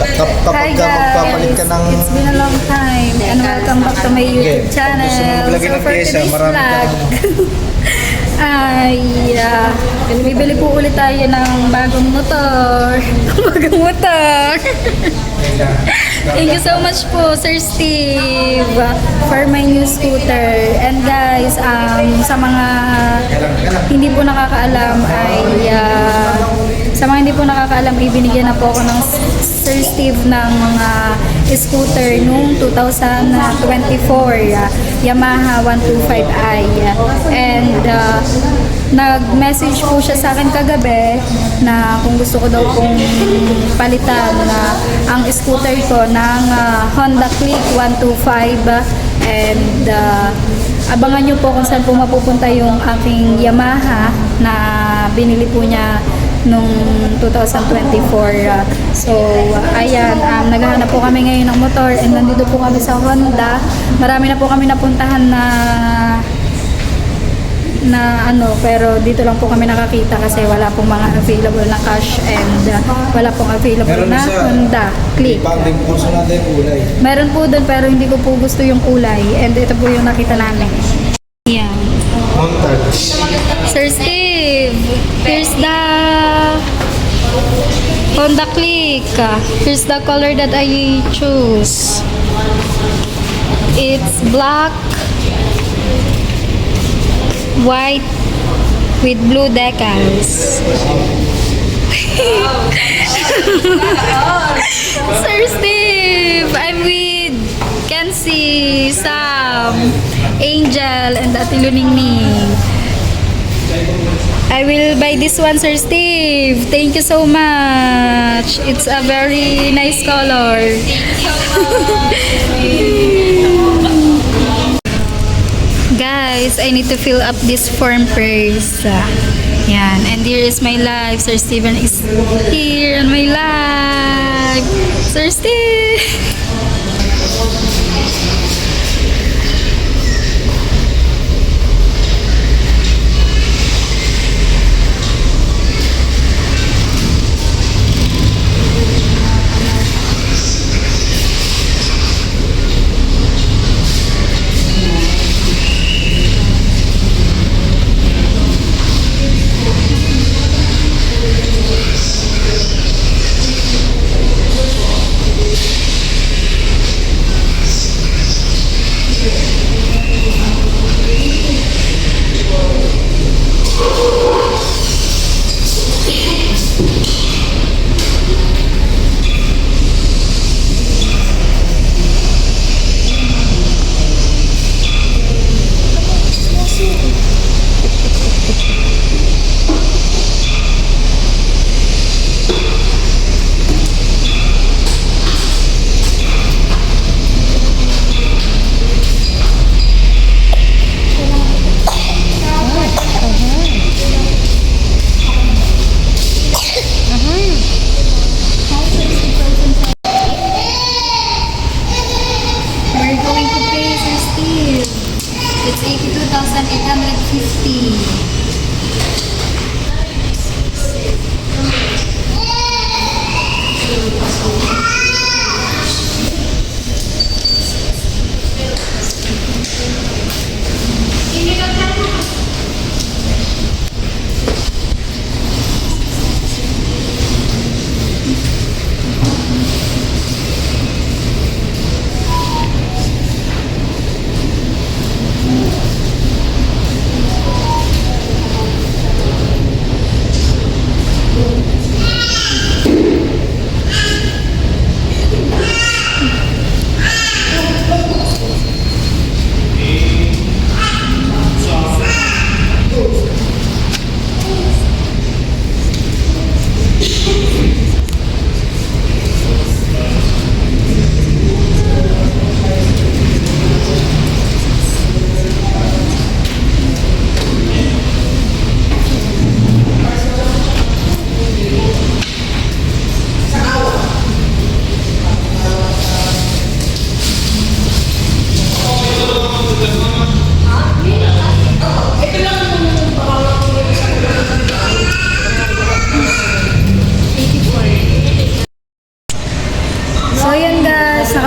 Kapag ka magpapalit ka ng... It's been a long time and welcome back to my YouTube channel. So for today's vlog, ay bibili po ulit tayo ng bagong motor. Bagong motor. Thank you so much po, Sir Steve, for my new scooter. And guys, sa mga hindi po nakakaalam ibinigyan na po ako ng Sir Steve ng mga scooter noong 2024, Yamaha 125i. And nag-message po siya sa akin kagabi na kung gusto ko daw pong palitan ang scooter ko ng Honda Click 125, and abangan nyo po kung saan po mapupunta yung aking Yamaha na binili po niya nung 2024. So ayan, naghahanap po kami ngayon ng motor and nandito po kami sa Honda. Marami na po kami napuntahan na pero dito lang po kami nakakita kasi wala pong mga available na cash and wala pong available na Honda Click. Meron po doon pero hindi ko po gusto yung kulay, and ito po yung nakita namin. Yan. Sir Steve, here's the Honda Click. Here's the color that I choose. It's black, white with blue decals. Sir Steve, I'm with Kenzie, Sam, Angel, and Ate Luningning. I will buy this one, Sir Steve. Thank you so much. It's a very nice color. Guys, I need to fill up this form first. Yan. And here is my live. Sir Steven is here on my live. Sir Steve!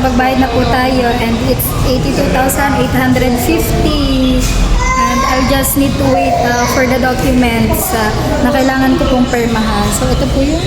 nakapagbayad na po tayo and it's 82,850. And I'll just need to wait for the documents na kailangan ko pong permahan. So ito po yun.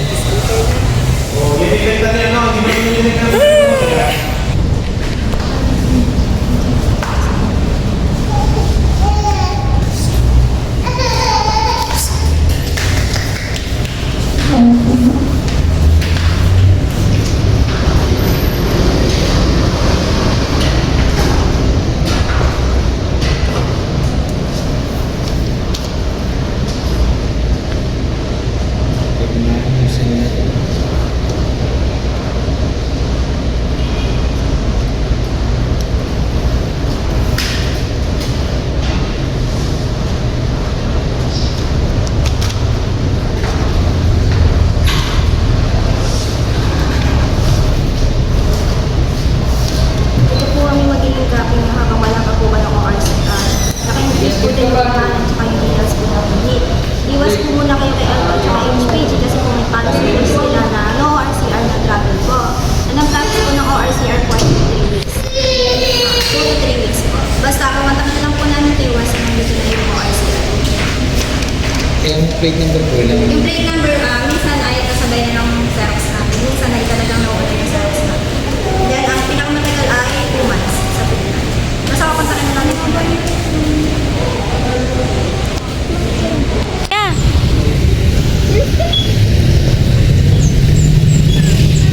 Ito po ang magiging copy ng habang wala pa po ba ng ORCR. Naka-increase po din yung pangalan at yung details po ng unit. Iwas po muna kayo kay Alpha at HPG kasi po may policy po sila na no ORCR na travel po. And ang practice po ng ORCR po ay 3 weeks. 2 to 3 weeks po. Basta kawantak na lang po namin ito iwasan ng dito na yung ORCR. Yung plate number po lang. Yung plate number, minsan ay kasabay na ng Xerox natin. Minsan ay talagang nauna yung Xerox natin. Then, ang pinakamatagal ay 2 months sa Pilipinas. Basta kakontakin na natin kung bakit.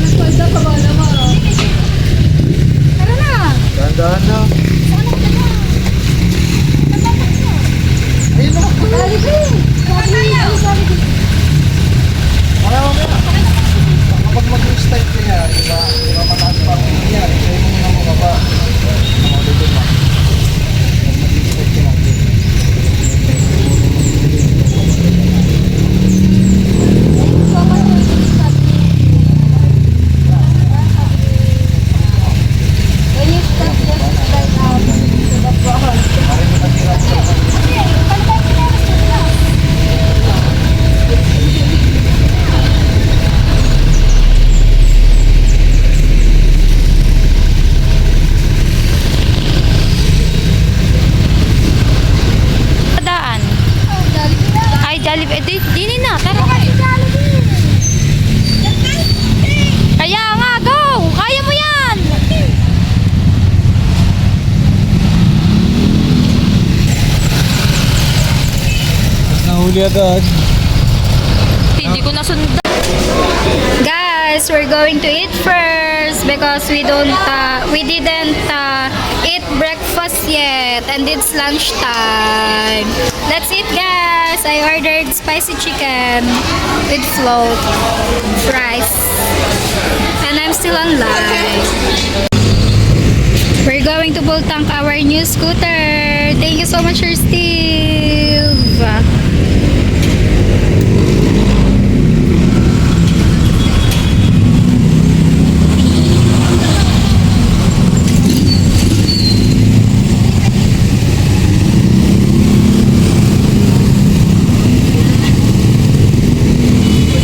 Nagpalda ka ba naman? Tara na! Dahan-dahan na. Ayun na. Jollibee! Kapag mag-start ka niya, diba mataas pa ang niya. Kaya mo muna mo baba. Mga dito pa. Pag mag-start ka lang. When you stop, just slide out to the front. Daan. Ay, Jollibee. Dini na, tara. Kaya nga, go! Kaya mo yan! Nahuli agad. Hindi ko nasundan. Guys, we're going to eat first because we didn't eat breakfast yet and it's lunchtime. Let's eat, guys. I ordered spicy chicken with float, rice, and I'm still on live. We're going to full tank our new scooter. Thank you so much, Sir Steve.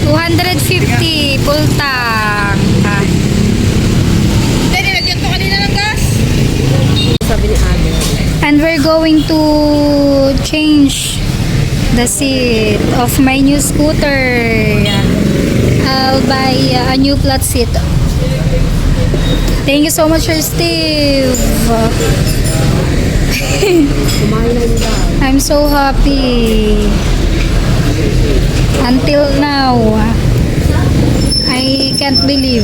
250 full tank. And we're going to change the seat of my new scooter. I'll buy a new flat seat. Thank you so much, Sir Steve. I'm so happy. Until now, I can't believe.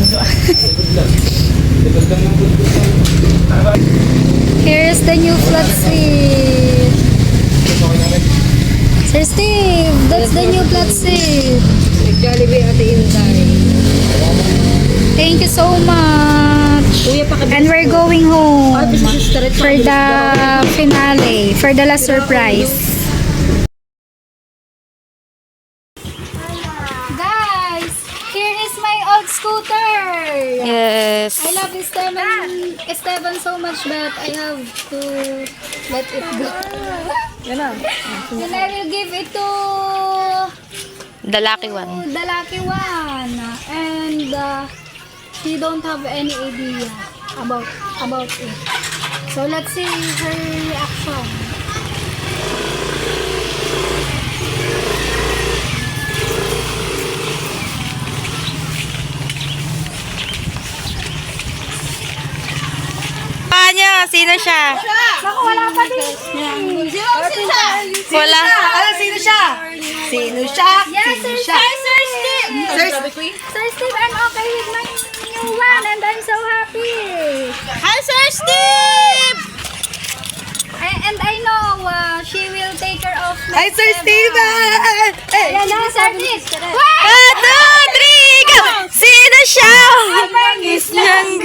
Here's the new flat seat. Sir Steve, that's the new flat seat. Jollibee Ate Inday. Thank you so much. And we're going home for the finale, for the last surprise. Guys, here is my old scooter. Yes. I love Esteban so much, but I have to let it go. And I will give it to The lucky one. the lucky one. And she don't have any idea. about it. So let's see her reaction. Niya, sino siya? Naku, wala pa din. Wala. Sino siya? Sino siya? Yes, Sir Steve! Sir Steve, I'm okay with my new one and I'm so happy. Hi, Sir Steve! And I know she will take care of my Hi, Sir Steven! Hey! Ayan na, Sir Steve. 1, 2, 3, go! Sino siya? Miss niyang...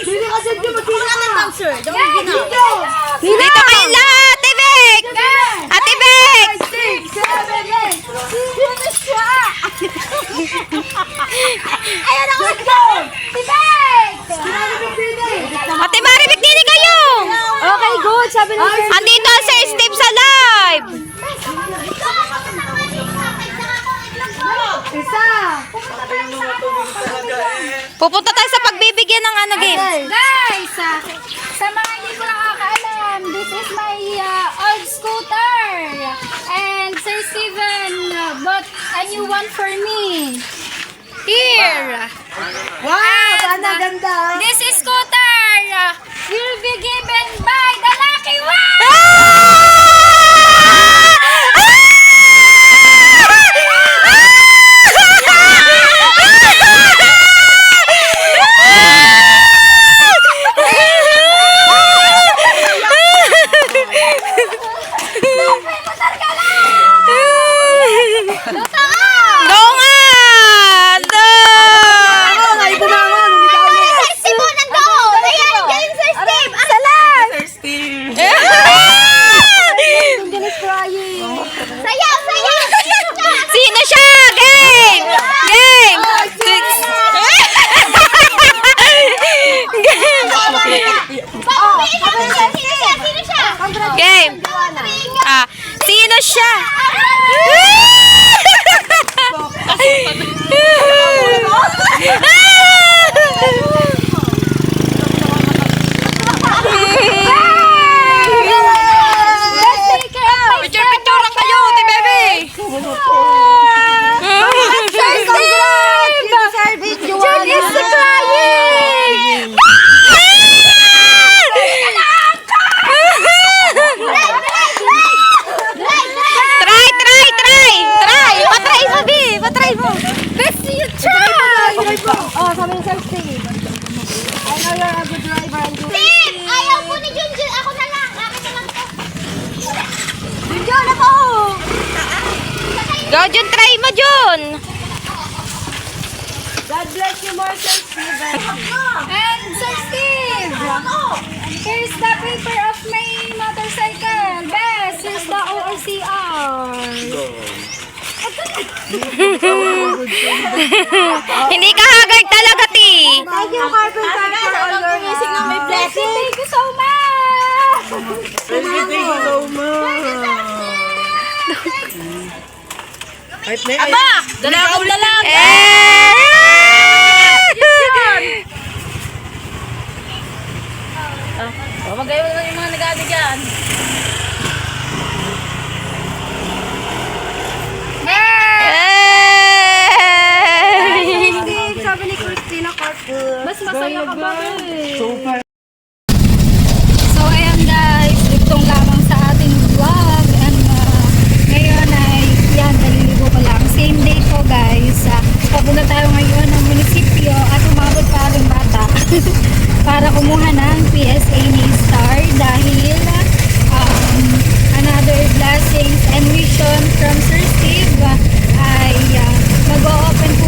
Sino ka dyan yung mag-bouncer? Dito kayo lahat, Ate Bek! Ate Bek! Ayan ako! Tibet! Ate Maribek, dini kayo! Okay, good. Sabi ng Sir Andito ang Sir Steve sa live! Isa. Pupunta tayo sa pagbibigyan ng ano, game. Guys, sa mga hindi ko nakakaalam, this is my old scooter. And Sir Steven bought a new one for me. Here. Wow! And, Sana ganda! This is scooter will be given by the lucky one. Go nga! Do! Ako, naibumangon! Sino siya? Game! Game! Game! Ah, sino siya? Picture-picture kayo, ti baby! John is crying! Try! Patry mo, Bi! Patry mo! Let's see you try! Oh, sabi ni Sir Steve. I know you're a good driver and you... Ayaw po ni Junjun. Ako na lang. Akin na lang to. Junjun, ako! Go, Jun! Try mo, Jun! God bless you more, Sir Steven. And Sir Steve, here's the paper of my motorcycle. Best, here's the ORCR. Hindi ka haggard talaga, ti! Thank you, Carpenter, for all your Blessing, thank you so much. Aba! Dalakaw na lang! Magayon na yung mga nag-adi dyan. Sabi ni Christina Carpenter. Mas masaya ka ba? So ayan guys, itong lamang sa ating vlog. And ngayon ay yan, naliligo ko lang. Same day ko guys. Papunta tayo ngayon ng munisipyo at umabot pa rin bata para kumuha ng PSA ni Star dahil another blessings and mission from Sir Steve ay mag-o-open po